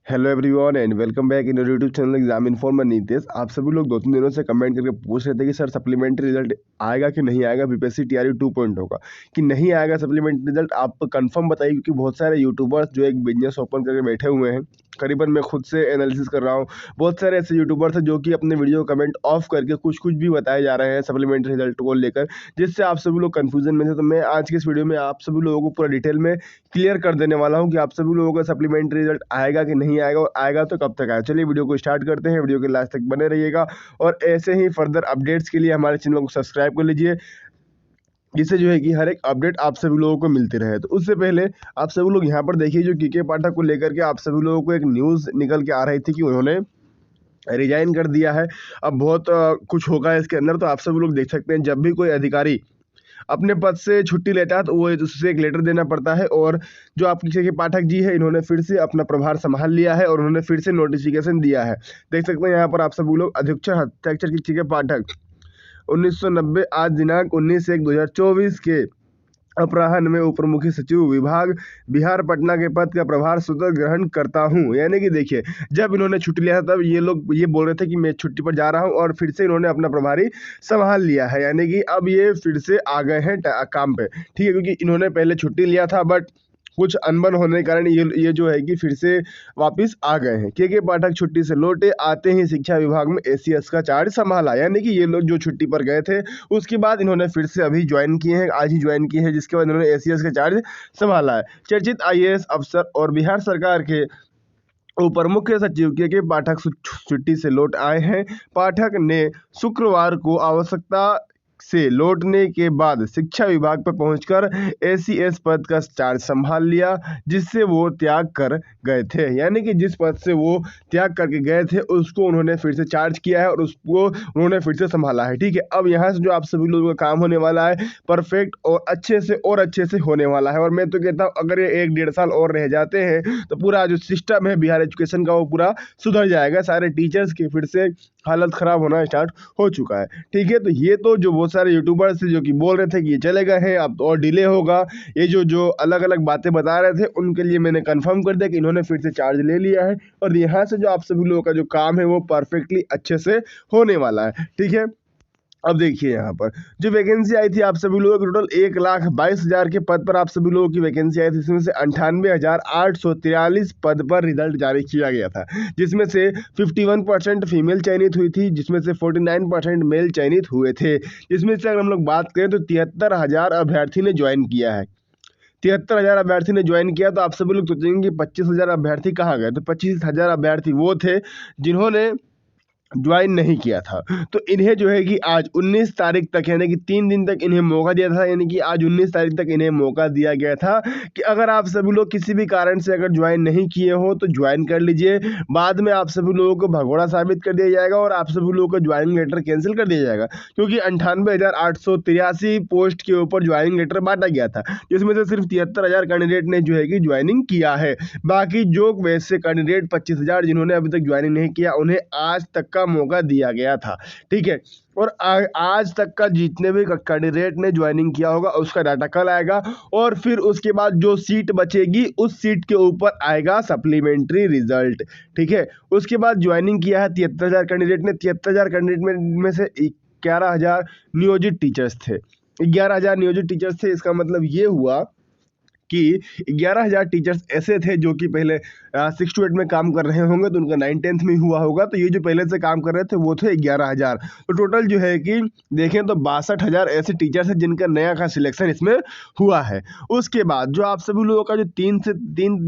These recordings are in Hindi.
Hello everyone and welcome back in YouTube channel exam informer Nitish. आप सभी लोग 2-3 दिनों से कमेंट करके पूछ रहे थे कि सर सप्लीमेंट्री रिजल्ट आएगा कि नहीं आएगा, बीपीएससी टीआरई 2.0 का कि नहीं आएगा सप्लीमेंट्री रिजल्ट। आप कंफर्म बताइए, क्योंकि बहुत सारे यूट्यूबर्स जो एक बिजनेस ओपन करके बैठे हुए हैं, करीबन मैं खुद से एनालिसिस कर रहा हूँ, बहुत सारे ऐसे यूट्यूबर्स हैं जो कि अपने वीडियो कमेंट ऑफ करके कुछ भी बताए जा रहे हैं सप्लीमेंट्री रिजल्ट को लेकर, जिससे आप सभी लोग कन्फ्यूजन में थे। तो मैं आज के इस वीडियो में आप सभी लोगों को पूरा डिटेल में क्लियर कर देने वाला हूं कि आप सभी लोगों का सप्लीमेंट्री रिजल्ट आएगा कि नहीं आएगा, और आएगा तो कब तक आएगा। चलिए वीडियो को स्टार्ट करते हैं, वीडियो के लास्ट तक बने रहिएगा और ऐसे ही फर्दर अपडेट्स के लिए हमारे चैनल को सब्सक्राइब कर लीजिए, जिससे जो है कि हर एक अपडेट आप सभी लोगों को मिलती रहे। तो उससे पहले आप सभी लोग यहाँ पर देखिए, जो के पाठक को लेकर के आप सभी लोगों को एक न्यूज़ निकल के आ रही थी कि उन्होंने रिजाइन कर दिया है। अब बहुत कुछ होगा इसके अंदर, तो आप सभी लोग देख सकते हैं जब भी कोई अधिकारी अपने पद से छुट्टी लेता है तो वो उससे एक लेटर देना पड़ता है। और जो आपके के पाठक जी है, इन्होंने फिर से अपना प्रभार संभाल लिया है और उन्होंने फिर से नोटिफिकेशन दिया है। देख सकते हैं यहाँ पर आप सभी लोग अधीक्षक हस्ताक्षर के पाठक 1990 आज दिनांक 19/1/2024 के अपराह्न में उप मुख्य सचिव विभाग बिहार पटना के पद का प्रभार स्वतः ग्रहण करता हूं। यानी कि देखिए, जब इन्होंने छुट्टी लिया था तब ये लोग ये बोल रहे थे कि मैं छुट्टी पर जा रहा हूं, और फिर से इन्होंने अपना प्रभारी संभाल लिया है। यानी कि अब ये फिर से आ गए हैं काम पे, ठीक है, क्योंकि इन्होंने पहले छुट्टी लिया था बट कुछ अनबन होने के कारण ये जो है कि फिर से वापस आ गए हैं। के पाठक छुट्टी से लौटे, आते ही शिक्षा विभाग में एसीएस का चार्ज संभाला। यानी कि ये लोग जो छुट्टी पर गए थे उसके बाद इन्होंने फिर से अभी ज्वाइन किए हैं, आज ही ज्वाइन किए हैं, जिसके बाद इन्होंने एसीएस का चार्ज संभाला है। चर्चित आईएएस अफसर और बिहार सरकार के ऊपर मुख्य सचिव के पाठक छुट्टी से लौट आए हैं। पाठक ने शुक्रवार को आवश्यकता से लौटने के बाद शिक्षा विभाग पर पहुंचकर एसीएस पद का चार्ज संभाल लिया, जिससे वो त्याग कर गए थे। यानी कि जिस पद से वो त्याग करके गए थे उसको उन्होंने फिर से चार्ज किया है और उसको उन्होंने फिर से संभाला है। ठीक है, अब यहाँ से जो आप सभी लोगों का काम होने वाला है परफेक्ट और अच्छे से होने वाला है। और मैं तो कहता हूँ अगर ये 1-1.5 साल और रह जाते हैं तो पूरा जो सिस्टम है बिहार एजुकेशन का वो पूरा सुधर जाएगा। सारे टीचर्स की फिर से हालत खराब होना स्टार्ट हो चुका है। ठीक है, तो ये तो जो बहुत सारे यूट्यूबर्स जो कि बोल रहे थे कि ये चले गए हैं, अब तो और डिले होगा, ये जो अलग अलग बातें बता रहे थे उनके लिए मैंने कंफर्म कर दिया कि इन्होंने फिर से चार्ज ले लिया है और यहाँ से जो आप सभी लोगों का जो काम है वो परफेक्टली अच्छे से होने वाला है। ठीक है, अब देखिए यहाँ पर जो वैकेंसी आई थी आप सभी लोगों की टोटल 1,22,000 के पद पर आप सभी लोगों की वैकेंसी आई थी। इसमें से 98,843 पद पर रिजल्ट जारी किया गया था, जिसमें से 51% फीमेल चयनित हुई थी, जिसमें से 49% मेल चयनित हुए थे। जिसमें से अगर हम लोग बात करें तो 73,000 अभ्यर्थी ने ज्वाइन किया है। 73,000 अभ्यर्थी ने ज्वाइन किया, तो आप सभी लोग सोचेंगे कि 25,000 अभ्यर्थी कहाँ गए। तो 25,000 अभ्यर्थी वो थे जिन्होंने ज्वाइन नहीं किया था। तो इन्हें जो है कि आज 19 तारीख तक, यानी कि 3 दिन तक इन्हें मौका दिया था। यानी कि आज 19 तारीख तक इन्हें मौका दिया गया था कि अगर आप सभी लोग किसी भी कारण से अगर ज्वाइन नहीं किए हो तो ज्वाइन कर लीजिए। बाद में आप सभी लोगों को भगोड़ा साबित कर दिया जाएगा और आप सभी लोगों का ज्वाइनिंग लेटर कैंसिल कर दिया जाएगा, क्योंकि 98,883 पोस्ट के ऊपर ज्वाइनिंग लेटर बांटा गया था, जिसमें से सिर्फ 73,000 कैंडिडेट ने जो है कि ज्वाइनिंग किया है। बाकी जो वैसे कैंडिडेट 25,000 जिन्होंने अभी तक ज्वाइनिंग नहीं किया उन्हें आज तक का मौका दिया गया था। ठीक है, और आज तक का जितने भी कैंडिडेट ने ज्वाइनिंग किया होगा उसका डाटा कल आएगा, और फिर उसके बाद जो सीट बचेगी उस सीट के ऊपर आएगा सप्लीमेंट्री रिजल्ट। ठीक है, उसके बाद ज्वाइनिंग किया है 73,000 कैंडिडेट ने। 73,000 कैंडिडेट में से 11,000 नियोजित टीचर्स थे। 11,000 नियोजित टीचर्स थे, इसका मतलब ये हुआ कि 11,000 टीचर्स ऐसे थे जो कि पहले 6 to 8 में काम कर रहे होंगे, तो उनका 9-10th में हुआ होगा। तो ये जो पहले से काम कर रहे थे वो थे 11,000। तो टोटल जो है कि देखें तो 62,000 ऐसे टीचर्स हैं जिनका नया का सिलेक्शन इसमें हुआ है। उसके बाद जो आप सभी लोगों का जो 3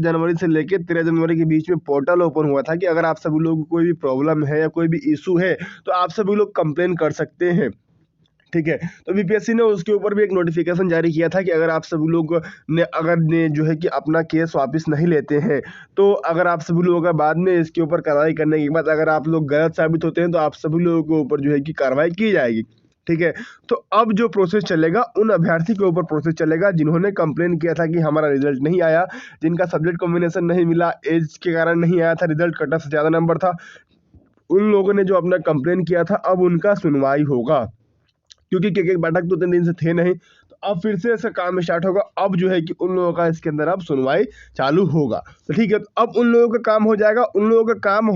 जनवरी से लेकर 13 जनवरी के बीच में पोर्टल ओपन हुआ था कि अगर आप सभी लोगों को कोई भी प्रॉब्लम है या कोई भी इशू है तो आप सभी लोग कंप्लेन कर सकते हैं। ठीक है, तो बीपीएससी ने उसके ऊपर भी एक नोटिफिकेशन जारी किया था कि अगर आप सभी लोग ने जो है कि अपना केस वापस नहीं लेते हैं, तो अगर आप सभी लोगों का बाद में इसके ऊपर कार्रवाई करने के बाद अगर आप लोग गलत साबित होते हैं तो आप सभी लोगों के ऊपर जो है कि कार्रवाई की जाएगी। ठीक है, तो अब जो प्रोसेस चलेगा उन अभ्यर्थी के ऊपर प्रोसेस चलेगा जिन्होंने कंप्लेन किया था कि हमारा रिजल्ट नहीं आया, जिनका सब्जेक्ट कॉम्बिनेशन नहीं मिला, एज के कारण नहीं आया था, रिजल्ट कट ऑफ से ज़्यादा नंबर था, उन लोगों ने जो अपना कंप्लेन किया था अब उनका सुनवाई होगा। क्योंकि के पाठक तो 3 दिन से थे नहीं, तो अब फिर से इसका काम स्टार्ट होगा। अब जो है कि उन लोगों का इसके अंदर अब सुनवाई चालू होगा। तो ठीक है, तो अब उन लोगों का काम हो जाएगा। उन लोगों का काम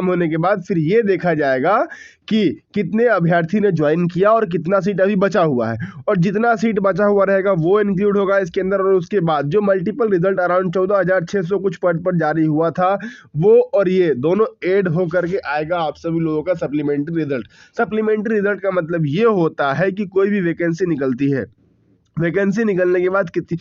होने के बाद फिर ये देखा जाएगा कि कितने अभ्यर्थी ने ज्वाइन किया और कितना सीट अभी बचा हुआ है, और जितना सीट बचा हुआ रहेगा वो इंक्लूड होगा इसके अंदर। और उसके बाद जो मल्टीपल रिजल्ट अराउंड 14,600 कुछ पद पर जारी हुआ था, वो और ये दोनों ऐड हो करके आएगा आप सभी लोगों का सप्लीमेंट्री रिजल्ट। सप्लीमेंट्री रिजल्ट का मतलब ये होता है कि कोई भी वैकेंसी निकलती है, वैकेंसी निकलने के बाद कितनी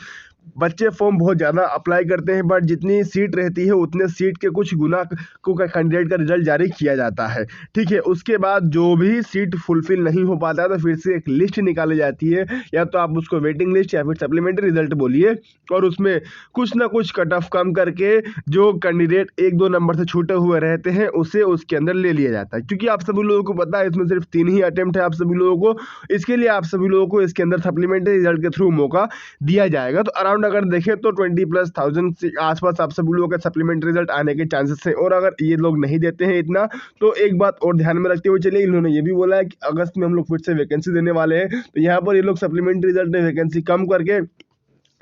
बच्चे फॉर्म बहुत ज़्यादा अप्लाई करते हैं, बट जितनी सीट रहती है उतने सीट के कुछ गुना को कैंडिडेट का रिजल्ट जारी किया जाता है। ठीक है, उसके बाद जो भी सीट फुलफिल नहीं हो पाता है तो फिर से एक लिस्ट निकाली जाती है, या तो आप उसको वेटिंग लिस्ट या फिर सप्लीमेंट्री रिजल्ट बोलिए, और उसमें कुछ ना कुछ कट ऑफ कम करके जो कैंडिडेट 1-2 नंबर से छूटे हुए रहते हैं उसे उसके अंदर ले लिया जाता है। क्योंकि आप सभी लोगों को पता है इसमें सिर्फ 3 ही अटेम्प्ट है आप सभी लोगों को, इसके लिए आप सभी लोगों को इसके अंदर सप्लीमेंट्री रिजल्ट के थ्रू मौका दिया जाएगा। तो अराउंड अगर देखें तो 20,000+ के आसपास आप सभी लोगों का सप्लीमेंट्री रिजल्ट आने के चांसेस हैं। और अगर ये लोग नहीं देते हैं इतना, तो एक बात और ध्यान में रखते हुए चलिए, इन्होंने ये भी बोला है कि अगस्त में हम लोग फिर से वैकेंसी देने वाले हैं। तो यहाँ पर ये लोग सप्लीमेंट्री रिजल्ट में वैकेंसी कम करके,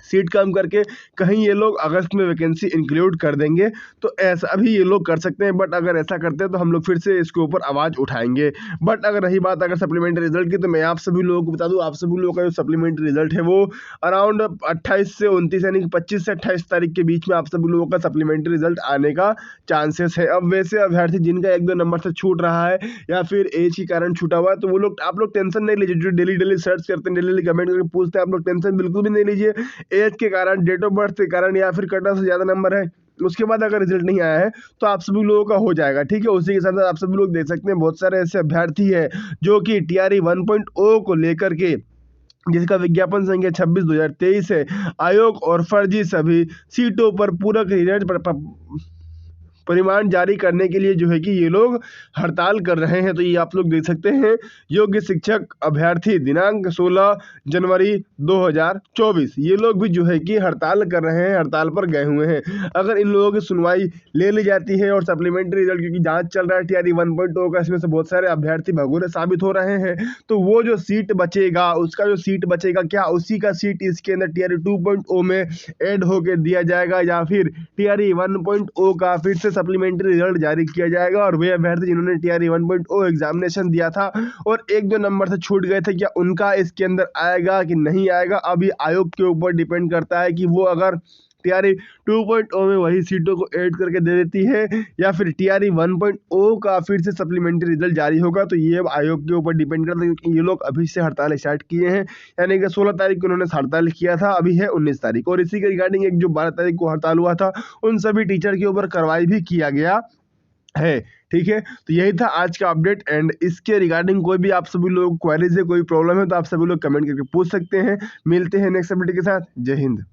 सीट कम करके कहीं ये लोग अगस्त में वैकेंसी इंक्लूड कर देंगे। तो ऐसा भी ये लोग कर सकते हैं, बट अगर ऐसा करते हैं तो हम लोग फिर से इसके ऊपर आवाज़ उठाएंगे। बट अगर रही बात अगर सप्लीमेंट्री रिजल्ट की, तो मैं आप सभी लोगों को बता दूं, आप सभी लोगों का जो सप्लीमेंट्री रिजल्ट है वो अराउंड 28 से 29 यानी कि 25 से 28 तारीख के बीच में आप सभी लोगों का सप्लीमेंट्री रिजल्ट आने का चांसेस है। अब वैसे अभ्यर्थी जिनका 1-2 नंबर से छूट रहा है या फिर एज के कारण छूटा हुआ है, तो वो लोग, आप लोग टेंशन नहीं लीजिए। जो डेली सर्च करते हैं, डेली कमेंट करके पूछते हैं, आप लोग टेंशन बिल्कुल भी नहीं लीजिए। एज के कारण, डेट ऑफ बर्थ के कारण या फिर कट ऑफ से ज़्यादा नंबर है, उसके बाद अगर रिजल्ट नहीं आया है तो आप सभी लोगों का हो जाएगा। ठीक है, उसी के साथ साथ आप सभी लोग देख सकते हैं बहुत सारे ऐसे अभ्यर्थी हैं जो कि TRE 1.0 को लेकर के, जिसका विज्ञापन संख्या 26/2023 है, आयोग और फर्जी सभी सीटों पर पूरक रिजल्ट परिमाण जारी करने के लिए जो है कि ये लोग हड़ताल कर रहे हैं। तो ये आप लोग देख सकते हैं, योग्य शिक्षक अभ्यर्थी दिनांक 16 जनवरी 2024, ये लोग भी जो है कि हड़ताल कर रहे हैं, हड़ताल पर गए हुए हैं। अगर इन लोगों की सुनवाई ले ली जाती है और सप्लीमेंट्री रिजल्ट, क्योंकि जांच चल रहा है TRE 1.0 का, इसमें से बहुत सारे अभ्यर्थी भगोड़े साबित हो रहे हैं, तो वो जो सीट बचेगा, उसका जो सीट बचेगा, क्या उसी का सीट इसके अंदर TRE 2.0 में ऐड होके दिया जाएगा, या फिर TRE 1.0 का फिर से सप्लीमेंट्री रिजल्ट जारी किया जाएगा। और वे अभ्यर्थी जिन्होंने TRE 1.0 एग्जामिनेशन दिया था और 1-2 नंबर से छूट गए थे, क्या उनका इसके अंदर आएगा कि नहीं आएगा, अभी आयोग के ऊपर डिपेंड करता है कि वो अगर TRE 2.0 में वही सीटों को ऐड करके दे देती है या फिर TRE 1.0 का फिर से सप्लीमेंट्री रिजल्ट जारी होगा। तो ये आयोग के ऊपर डिपेंड करता है, क्योंकि ये लोग अभी से हड़ताल स्टार्ट किए हैं। यानी कि 16 तारीख को उन्होंने हड़ताल किया था, अभी है 19 तारीख, और इसी के रिगार्डिंग एक जो 12 तारीख को हड़ताल हुआ था, उन सभी टीचर के ऊपर कार्रवाई भी किया गया है। ठीक है, तो यही था आज का अपडेट। एंड इसके रिगार्डिंग कोई भी आप सभी लोग क्वेरीज है, कोई प्रॉब्लम है, तो आप सभी लोग कमेंट करके पूछ सकते हैं। मिलते हैं नेक्स्ट अपडेट के साथ। जय हिंद।